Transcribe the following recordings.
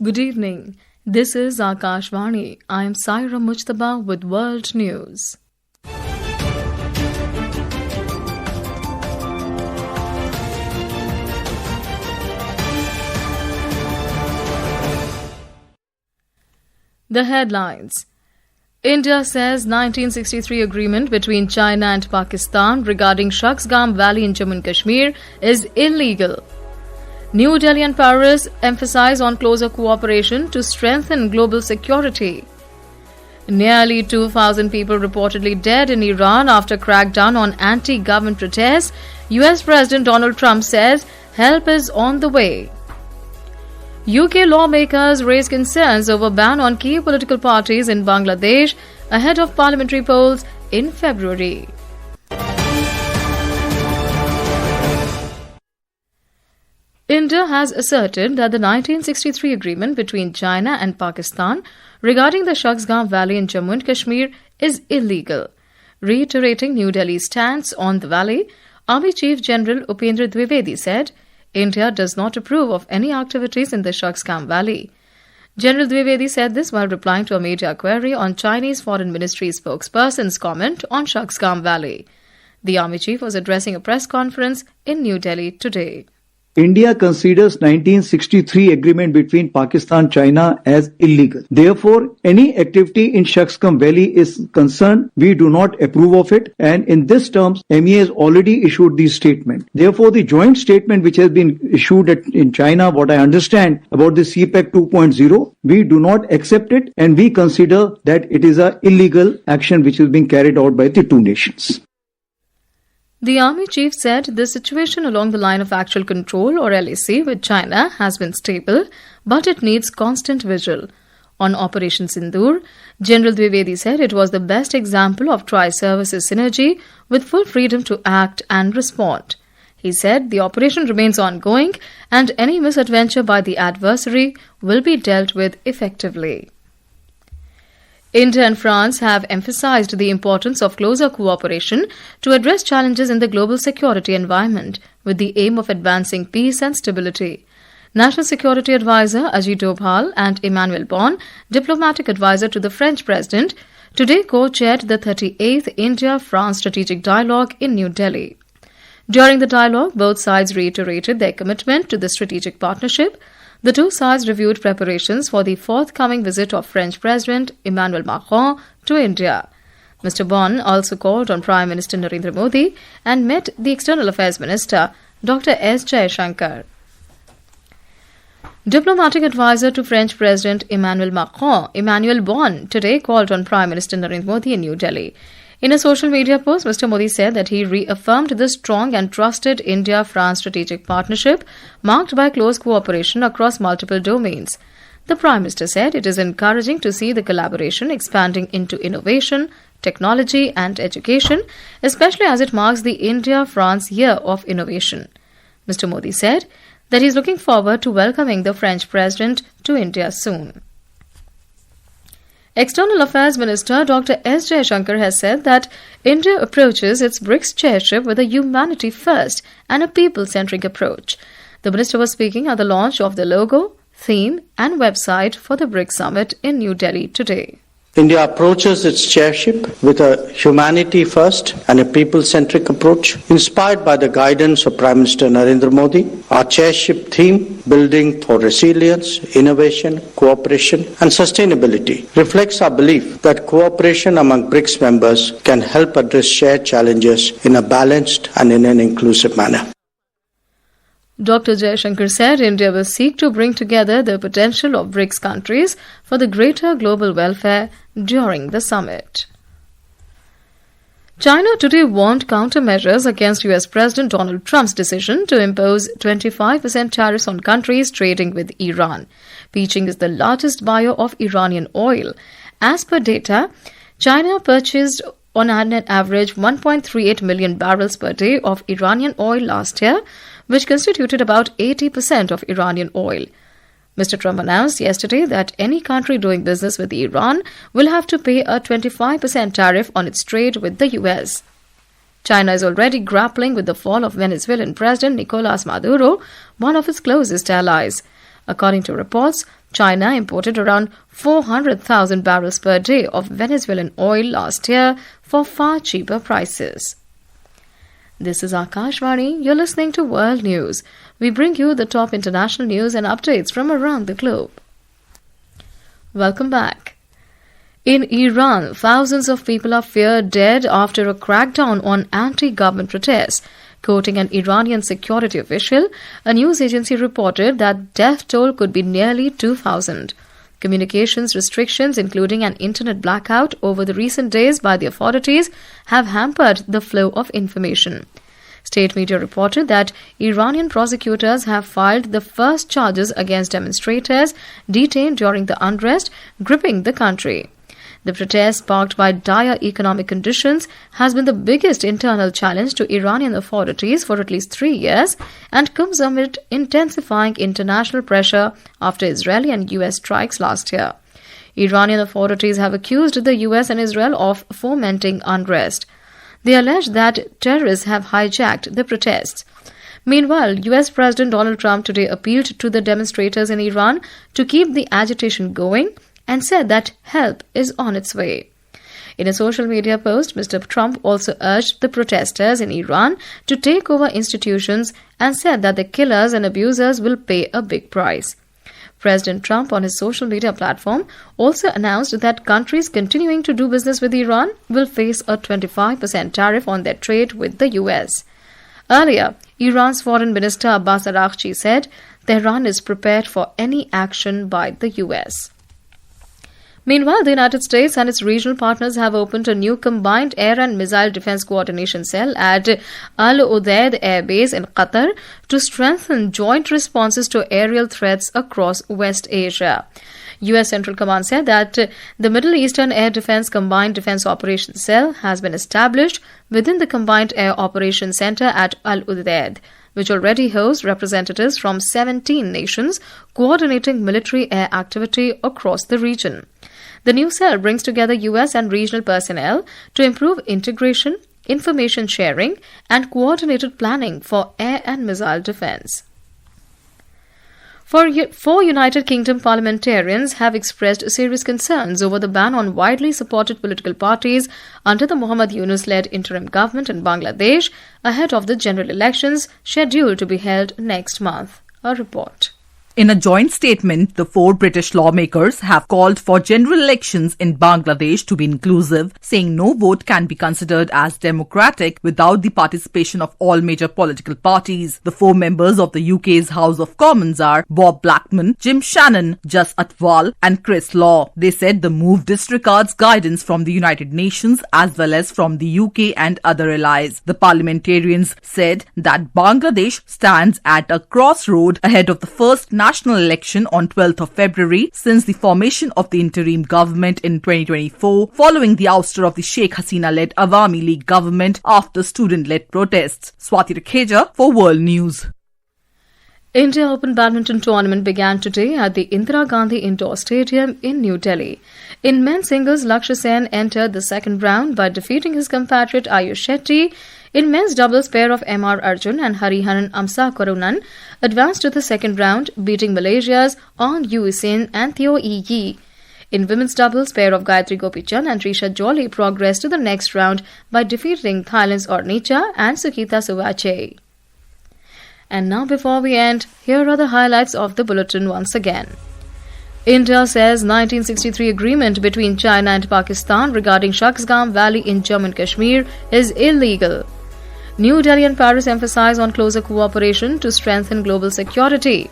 Good evening. This is Akashvani. I am Saira Mujtaba with World News. The headlines. India says 1963 agreement between China and Pakistan regarding Shaksgam Valley in Jammu and Kashmir is illegal. New Delhi and Paris emphasize on closer cooperation to strengthen global security. Nearly 2,000 people reportedly dead in Iran after crackdown on anti-government protests. US President Donald Trump says help is on the way. UK lawmakers raise concerns over ban on key political parties in Bangladesh ahead of parliamentary polls in February. India has asserted that the 1963 agreement between China and Pakistan regarding the Shaksgam Valley in Jammu and Kashmir is illegal. Reiterating New Delhi's stance on the valley, Army Chief General Upendra Dwivedi said, India does not approve of any activities in the Shaksgam Valley. General Dwivedi said this while replying to a media query on Chinese Foreign Ministry spokesperson's comment on Shaksgam Valley. The Army Chief was addressing a press conference in New Delhi today. India considers 1963 agreement between Pakistan and China as illegal. Therefore, any activity in Shaksgam Valley is concerned. We do not approve of it. And in this terms, MEA has already issued these statement. Therefore, the joint statement which has been issued in China, what I understand about the CPEC 2.0, we do not accept it and we consider that it is an illegal action which is being carried out by the two nations. The Army Chief said the situation along the line of actual control or LAC with China has been stable, but it needs constant vigil. On Operation Sindoor, General Dwivedi said it was the best example of tri-services synergy with full freedom to act and respond. He said the operation remains ongoing and any misadventure by the adversary will be dealt with effectively. India and France have emphasized the importance of closer cooperation to address challenges in the global security environment with the aim of advancing peace and stability. National Security Advisor Ajit Doval and Emmanuel Bon, diplomatic advisor to the French President, today co-chaired the 38th India-France Strategic Dialogue in New Delhi. During the dialogue, both sides reiterated their commitment to the strategic partnership. The two sides reviewed preparations for the forthcoming visit of French President Emmanuel Macron to India. Mr. Bon also called on Prime Minister Narendra Modi and met the External Affairs Minister, Dr. S. Jaishankar. Diplomatic advisor to French President Emmanuel Macron, Emmanuel Bon, today called on Prime Minister Narendra Modi in New Delhi. In a social media post, Mr. Modi said that he reaffirmed the strong and trusted India-France strategic partnership marked by close cooperation across multiple domains. The Prime Minister said it is encouraging to see the collaboration expanding into innovation, technology and education, especially as it marks the India-France Year of Innovation. Mr. Modi said that he is looking forward to welcoming the French President to India soon. External Affairs Minister Dr. S. Jaishankar has said that India approaches its BRICS chairship with a humanity-first and a people-centric approach. The minister was speaking at the launch of the logo, theme and website for the BRICS summit in New Delhi today. India approaches its chairship with a humanity-first and a people-centric approach, inspired by the guidance of Prime Minister Narendra Modi. Our chairship theme, Building for Resilience, Innovation, Cooperation and Sustainability, reflects our belief that cooperation among BRICS members can help address shared challenges in a balanced and in an inclusive manner. Dr. Jaishankar said India will seek to bring together the potential of BRICS countries for the greater global welfare during the summit. China today warned countermeasures against US President Donald Trump's decision to impose 25% tariffs on countries trading with Iran. Beijing is the largest buyer of Iranian oil. As per data, China purchased on an average 1.38 million barrels per day of Iranian oil last year, which constituted about 80% of Iranian oil. Mr. Trump announced yesterday that any country doing business with Iran will have to pay a 25% tariff on its trade with the US. China is already grappling with the fall of Venezuelan President Nicolas Maduro, one of its closest allies. According to reports, China imported around 400,000 barrels per day of Venezuelan oil last year for far cheaper prices. This is Akashvani. You're listening to World News. We bring you the top international news and updates from around the globe. Welcome back. In Iran, thousands of people are feared dead after a crackdown on anti-government protests. Quoting an Iranian security official, a news agency reported that death toll could be nearly 2,000. Communications restrictions, including an internet blackout over the recent days by the authorities, have hampered the flow of information. State media reported that Iranian prosecutors have filed the first charges against demonstrators detained during the unrest gripping the country. The protest, sparked by dire economic conditions, has been the biggest internal challenge to Iranian authorities for at least 3 years and comes amid intensifying international pressure after Israeli and US strikes last year. Iranian authorities have accused the US and Israel of fomenting unrest. They allege that terrorists have hijacked the protests. Meanwhile, US President Donald Trump today appealed to the demonstrators in Iran to keep the agitation going and said that help is on its way. In a social media post, Mr. Trump also urged the protesters in Iran to take over institutions and said that the killers and abusers will pay a big price. President Trump on his social media platform also announced that countries continuing to do business with Iran will face a 25% tariff on their trade with the US. Earlier, Iran's Foreign Minister Abbas Araghchi said Tehran is prepared for any action by the US. Meanwhile, the United States and its regional partners have opened a new combined air and missile defense coordination cell at Al Udeid Air Base in Qatar to strengthen joint responses to aerial threats across West Asia. U.S. Central Command said that the Middle Eastern Air Defense Combined Defense Operations Cell has been established within the Combined Air Operations Center at Al Udeid, which already hosts representatives from 17 nations coordinating military air activity across the region. The new cell brings together U.S. and regional personnel to improve integration, information sharing, and coordinated planning for air and missile defense. Four United Kingdom parliamentarians have expressed serious concerns over the ban on widely supported political parties under the Muhammad Yunus-led interim government in Bangladesh ahead of the general elections scheduled to be held next month. A report. In a joint statement, the 4 British lawmakers have called for general elections in Bangladesh to be inclusive, saying no vote can be considered as democratic without the participation of all major political parties. The 4 members of the UK's House of Commons are Bob Blackman, Jim Shannon, Jas Atwal and Chris Law. They said the move disregards guidance from the United Nations as well as from the UK and other allies. The parliamentarians said that Bangladesh stands at a crossroad ahead of the first national election on 12th of February since the formation of the interim government in 2024 following the ouster of the Sheikh Hasina-led Awami League government after student-led protests. Swati Rakheja for World News. India Open Badminton Tournament began today at the Indira Gandhi Indoor Stadium in New Delhi. In men's singles, Lakshya Sen entered the second round by defeating his compatriot Ayush Shetty. In men's doubles, pair of M.R. Arjun and Hariharan Amsakarunnan advanced to the second round, beating Malaysia's Ong Yue Sin and Theo Ee Yi. In women's doubles, pair of Gayatri Gopichan and Risha Jolly progressed to the next round by defeating Thailand's Ornicha and Sukita Suvache. And now, before we end, here are the highlights of the bulletin once again. India says 1963 agreement between China and Pakistan regarding Shaksgam Valley in Jammu and Kashmir is illegal. New Delhi and Paris emphasize on closer cooperation to strengthen global security.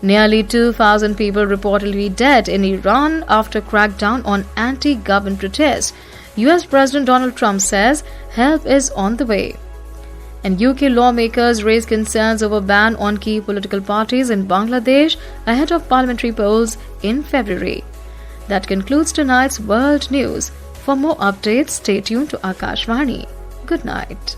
Nearly 2,000 people reportedly dead in Iran after crackdown on anti-government protests. US President Donald Trump says help is on the way. And UK lawmakers raise concerns over ban on key political parties in Bangladesh ahead of parliamentary polls in February. That concludes tonight's World News. For more updates, stay tuned to Akashvani. Good night.